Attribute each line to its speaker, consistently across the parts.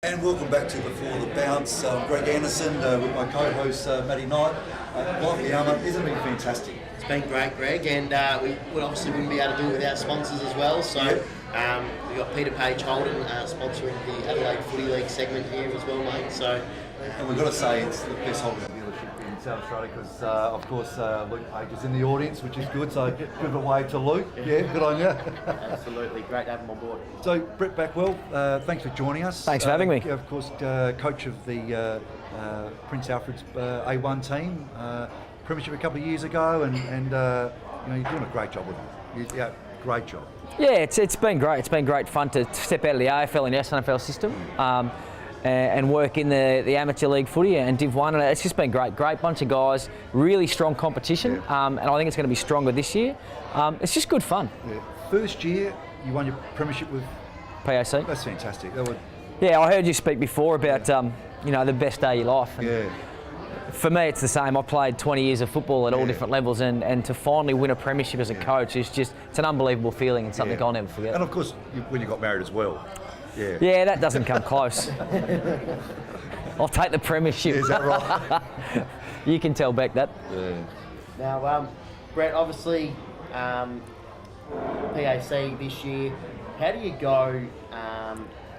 Speaker 1: And welcome back to Before the Bounce. Greg Anderson with my co-host Matty Knight. Like Armour, isn't it fantastic?
Speaker 2: It's been great, Greg, and we obviously wouldn't be able to do it without sponsors as well. So we've got Peter Page Holden sponsoring the Adelaide Footy League segment here as well, mate. So,
Speaker 1: and we've got to say it's the best Holden dealership in South Australia because, of course, Luke Page is in the audience, which is good. So give a wave to Luke. Yeah, good on you.
Speaker 2: Absolutely, great to have him on board.
Speaker 1: So Brett Backwell, thanks for joining us.
Speaker 3: Thanks for having me.
Speaker 1: Of course, coach of the Prince Alfred's A1 team. Premiership a couple of years ago, and you're doing a great job with it. Yeah, great job.
Speaker 3: Yeah, it's been great. It's been great fun to step out of the AFL and the SNFL system and work in the amateur league footy and Div 1. And it's just been great. Great bunch of guys, really strong competition, and I think it's going to be stronger this year. It's just good fun.
Speaker 1: Yeah. First year, you won your premiership with
Speaker 3: PAC.
Speaker 1: That's fantastic.
Speaker 3: Yeah, I heard you speak before about the best day of your life. And for me, it's the same. I played 20 years of football at all different levels, and to finally win a premiership as a coach it's an unbelievable feeling and something I'll never forget.
Speaker 1: And of course, when you got married as well.
Speaker 3: Yeah, that doesn't come close. I'll take the premiership.
Speaker 1: Is that right?
Speaker 3: You can tell Beck that.
Speaker 1: Yeah.
Speaker 2: Now, Brett, obviously, PAC this year. How do you go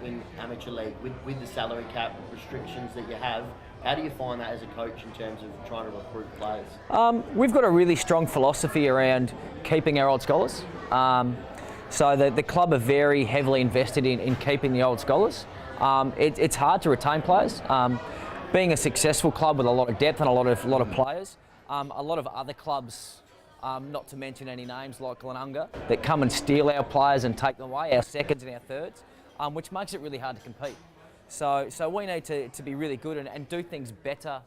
Speaker 2: in amateur league with the salary cap restrictions that you have? How do you find that as a coach in terms of trying to recruit players?
Speaker 3: We've got a really strong philosophy around keeping our old scholars. So the club are very heavily invested in keeping the old scholars. It's hard to retain players. Being a successful club with a lot of depth and a lot of players, a lot of other clubs, not to mention any names like Glenunga, that come and steal our players and take them away, our seconds and our thirds, which makes it really hard to compete. So we need to be really good and do things better,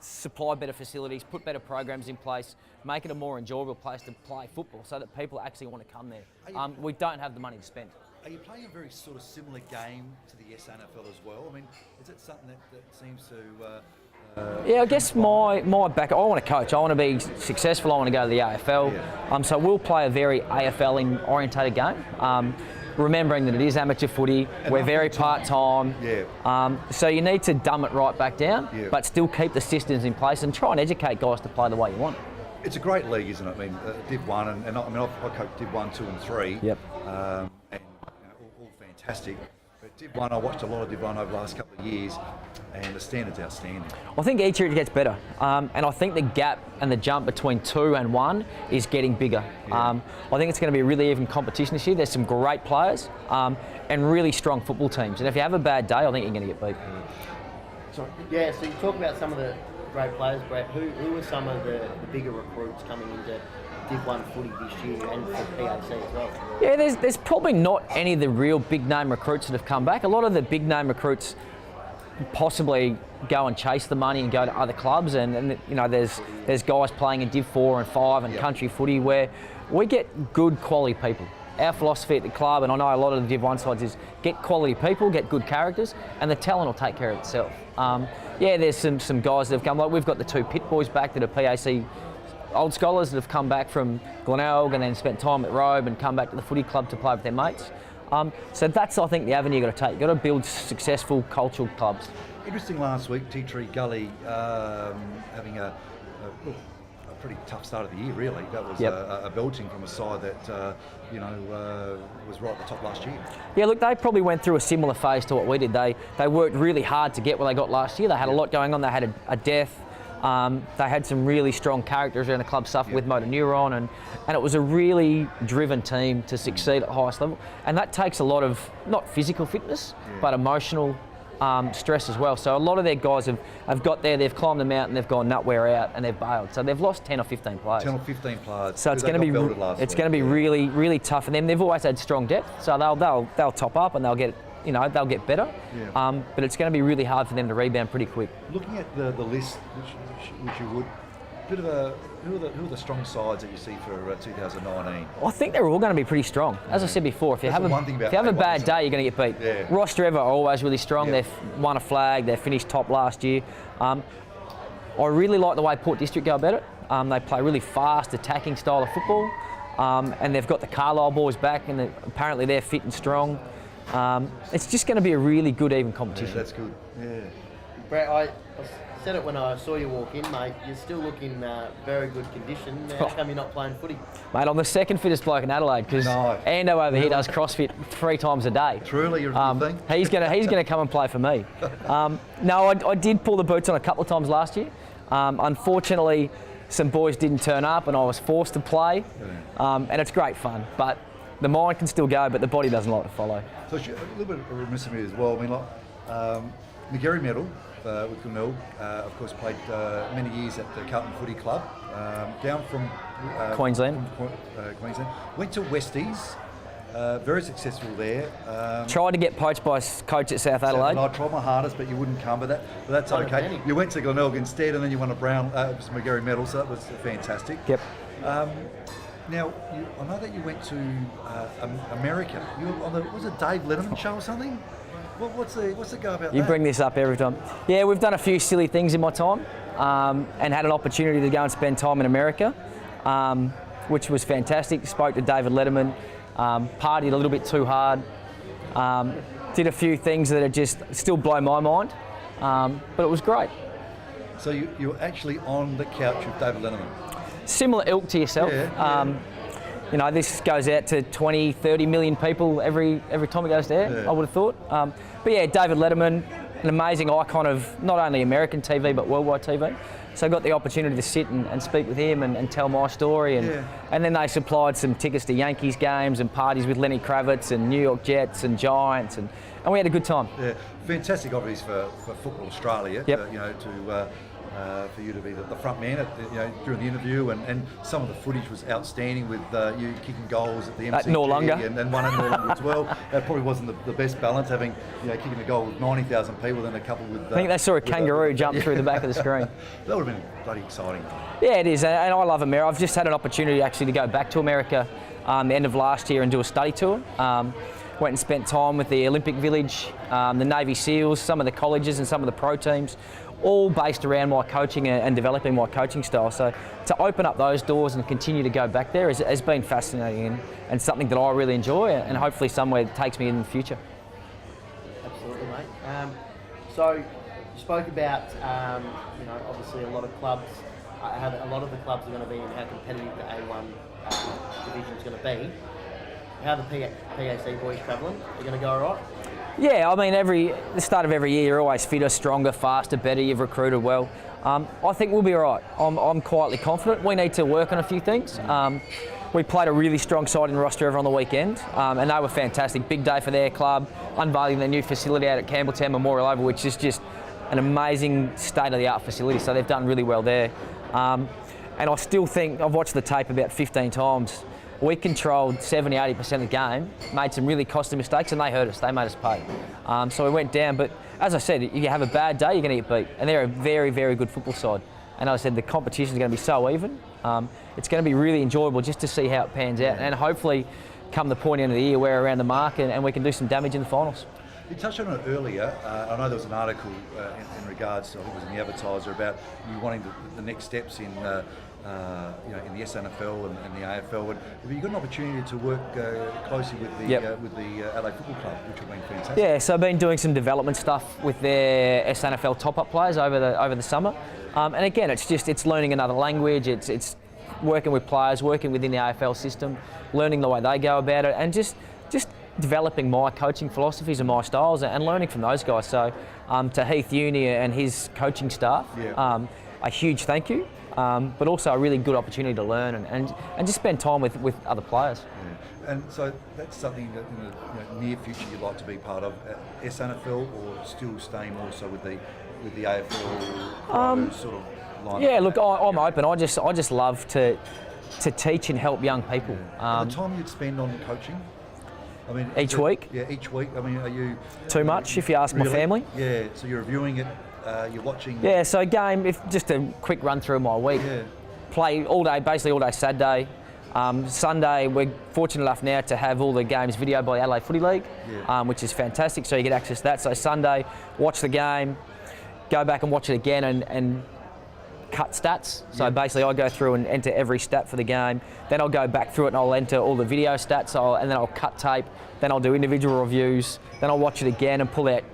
Speaker 3: supply better facilities, put better programs in place, make it a more enjoyable place to play football so that people actually want to come there. We don't have the money to spend.
Speaker 1: Are you playing a very sort of similar game to the SNFL as well? I mean, is it something that seems to...
Speaker 3: I guess my back. I want to coach. I want to be successful. I want to go to the AFL. So we'll play a very AFL orientated game. Remembering that it is amateur footy, and we're very part-time. So you need to dumb it right back down, but still keep the systems in place and try and educate guys to play the way you want.
Speaker 1: It's a great league, isn't it? I mean, Div 1, and I coached Div 1, 2 and 3.
Speaker 3: Yep.
Speaker 1: And all fantastic. But Div 1, I watched a lot of Div 1 over the last couple of years, and the standard's outstanding.
Speaker 3: I think each year it gets better, and I think the gap and the jump between 2 and 1 is getting bigger. I think it's going to be a really even competition this year. There's some great players and really strong football teams, and if you have a bad day, I think you're going to get beat.
Speaker 2: So you talk about some of the great players, Brett. Who are some of the bigger recruits coming into Div 1 footy this year and for PAC as well?
Speaker 3: Yeah, there's probably not any of the real big name recruits that have come back. A lot of the big name recruits possibly go and chase the money and go to other clubs, and there's guys playing in Div 4 and 5 and country footy where we get good quality people. Our philosophy at the club, and I know a lot of the Div 1 sides, is get quality people, get good characters, and the talent will take care of itself. There's some guys that have come, like we've got the 2 Pit boys back that are PAC old scholars that have come back from Glenelg and then spent time at Robe and come back to the footy club to play with their mates. So that's, I think, the avenue you've got to take. You've got to build successful cultural clubs.
Speaker 1: Interesting last week, Tea Tree Gully having a pretty tough start of the year, really. That was a belting from a side that, was right at the top last year.
Speaker 3: Yeah, look, they probably went through a similar phase to what we did. They worked really hard to get what they got last year. They had a lot going on. They had a death. They had some really strong characters around the club, suffered with motor neuron, and it was a really driven team to succeed at the highest level. And that takes a lot of, not physical fitness, but emotional stress as well. So a lot of their guys have got there, they've climbed the mountain, they've gone nut, we're out, and they've bailed. So they've lost 10 or 15 players.
Speaker 1: 10 or 15 players.
Speaker 3: So it's going to be really, really tough for them. They've always had strong depth, so they'll top up and they'll get better. But it's going to be really hard for them to rebound pretty quick.
Speaker 1: Looking at the list, which you would, who are the strong sides that you see for 2019?
Speaker 3: I think they're all going to be pretty strong. As I said before, if you have a bad day, you're going to get beat.
Speaker 1: Yeah.
Speaker 3: Ross Trevor are always really strong. They've won a flag. They finished top last year. I really like the way Port District go about it. They play really fast, attacking style of football, and they've got the Carlisle boys back, and apparently they're fit and strong. It's just going to be a really good, even
Speaker 1: Yeah,
Speaker 3: competition.
Speaker 1: that's good. Yeah.
Speaker 2: Brett, I said it when I saw you walk in, mate. You're still looking very good condition. How come you're not playing footy?
Speaker 3: Mate, I'm the second fittest bloke in Adelaide because
Speaker 1: No.
Speaker 3: Ando over here does CrossFit 3 times a day.
Speaker 1: Truly, you're a good thing.
Speaker 3: He's gonna come and play for me. No, I did pull the boots on a couple of times last year. Unfortunately, some boys didn't turn up and I was forced to play. And it's great fun, but the mind can still go, but the body doesn't like to follow.
Speaker 1: So a little bit remiss of me as well. I mean, like McGarry medal with Glenelg, of course, played many years at the Carlton Footy Club, down from
Speaker 3: Queensland.
Speaker 1: Queensland. Went to Westies, very successful there.
Speaker 3: Tried to get poached by a coach at South Adelaide.
Speaker 1: I tried my hardest, but you wouldn't come. But that's
Speaker 2: What a
Speaker 1: okay.
Speaker 2: penny.
Speaker 1: You went to Glenelg instead, and then you won a Brown McGarry medal, so that was fantastic.
Speaker 3: Yep.
Speaker 1: Now, I know that you went to America. You were on was it Dave Letterman show or something? What's the go about
Speaker 3: You
Speaker 1: that?
Speaker 3: bring this up every time. Yeah, we've done a few silly things in my time and had an opportunity to go and spend time in America, which was fantastic. Spoke to David Letterman, partied a little bit too hard, did a few things that are just still blow my mind, but it was great.
Speaker 1: So you're actually on the couch with David Letterman.
Speaker 3: Similar ilk to yourself.
Speaker 1: Yeah.
Speaker 3: You know, this goes out to 20, 30 million people every time it goes there,
Speaker 1: Yeah.
Speaker 3: I would have thought. But yeah, David Letterman, an amazing icon of not only American TV, but worldwide TV. So I got the opportunity to sit and speak with him and tell my story. And then they supplied some tickets to Yankees games and parties with Lenny Kravitz and New York Jets and Giants. And we had a good time.
Speaker 1: Yeah, fantastic, obviously, for Football Australia.
Speaker 3: Yep.
Speaker 1: For you to be the front man during the interview, and some of the footage was outstanding with you kicking goals at the MCG
Speaker 3: Noarlunga.
Speaker 1: and one at Noarlunga as well. That probably wasn't the best balance, having kicking a goal with 90,000 people, then a couple with.
Speaker 3: I think they saw a kangaroo jump through the back of the scrent.
Speaker 1: That would have been bloody exciting.
Speaker 3: Yeah, it is, and I love America. I've just had an opportunity actually to go back to America the end of last year and do a study tour. Went and spent time with the Olympic Village, the Navy SEALs, some of the colleges and some of the pro teams, all based around my coaching and developing my coaching style. So to open up those doors and continue to go back there has been fascinating and something that I really enjoy, and hopefully somewhere that takes me in the future.
Speaker 2: Absolutely, mate. So you spoke about, obviously a lot of clubs, a lot of the clubs are going to be and how competitive the A1 division is going to be. How are the PAC boys travelling? Are you going to go all right?
Speaker 3: Yeah, I mean, the start of every year, you're always fitter, stronger, faster, better. You've recruited well. I think we'll be all right. I'm quietly confident. We need to work on a few things. We played a really strong side in Ross River on the weekend, and they were fantastic. Big day for their club, unveiling their new facility out at Campbelltown Memorial Oval, which is just an amazing state-of-the-art facility. So they've done really well there. And I still think, I've watched the tape about 15 times. We controlled 70-80% of the game, made some really costly mistakes, and they hurt us. They made us pay. So we went down. But as I said, you have a bad day, you're going to get beat. And they're a very, very good football side. And as I said, the competition is going to be so even. It's going to be really enjoyable just to see how it pans out. And hopefully, come the point end of the year, we're around the mark and we can do some damage in the finals.
Speaker 1: You touched on it earlier. I know there was an article in regards to, I think it was in the Advertiser, about you wanting the next steps in the SNFL and the AFL. Have you got an opportunity to work closely with the Adelaide Football Club, which will be fantastic?
Speaker 3: Yeah, so I've been doing some development stuff with their SNFL top-up players over the summer, and again, it's learning another language. It's working with players, working within the AFL system, learning the way they go about it, and just developing my coaching philosophies and my styles, and learning from those guys. So to Heath Uni and his coaching staff, a huge thank you. But also a really good opportunity to learn and just spend time with other players.
Speaker 1: Yeah. And so that's something that in the near future you'd like to be part of, SNFL, or still staying also with the AFL sort of line?
Speaker 3: Yeah, look, I'm open. I just love to teach and help young people.
Speaker 1: Yeah. And the time you'd spend on coaching? I mean,
Speaker 3: Each week?
Speaker 1: Yeah, each week. I mean, are you...
Speaker 3: Too much, if you ask my family.
Speaker 1: Yeah, so you're reviewing it, you're watching...
Speaker 3: Yeah, so just a quick run through my week.
Speaker 1: Yeah.
Speaker 3: Play all day, basically all day Saturday. Sunday, we're fortunate enough now to have all the games videoed by the Adelaide Footy League, which is fantastic, so you get access to that. So Sunday, watch the game, go back and watch it again and cut stats. So basically I go through and enter every stat for the game. Then I'll go back through it and I'll enter all the video stats, and then I'll cut tape. Then I'll do individual reviews. Then I'll watch it again and pull out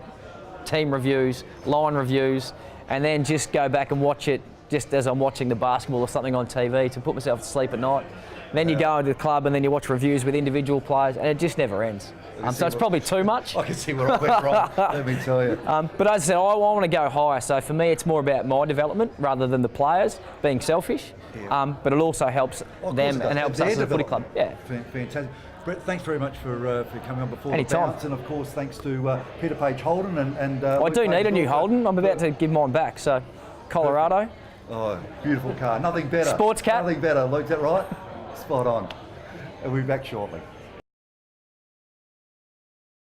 Speaker 3: team reviews, line reviews, and then just go back and watch it just as I'm watching the basketball or something on TV to put myself to sleep at night. Then you go into the club and then you watch reviews with individual players, and it just never ends. So it's probably too much.
Speaker 1: I can see where I went wrong, let me tell you.
Speaker 3: But as I said, I want to go higher. So for me, it's more about my development rather than the players being selfish.
Speaker 1: Yeah.
Speaker 3: But it also helps them and helps us as a footy club. Yeah.
Speaker 1: Fantastic. Brett, thanks very much for coming on before
Speaker 3: Anytime.
Speaker 1: the bounce, and of course thanks to Peter Page Holden and
Speaker 3: I do need a new Holden. I'm about to give mine back. So Colorado.
Speaker 1: Oh, beautiful car. Nothing better.
Speaker 3: Sports cat.
Speaker 1: Nothing better. Luke, is that right? Spot on. And we'll be back shortly.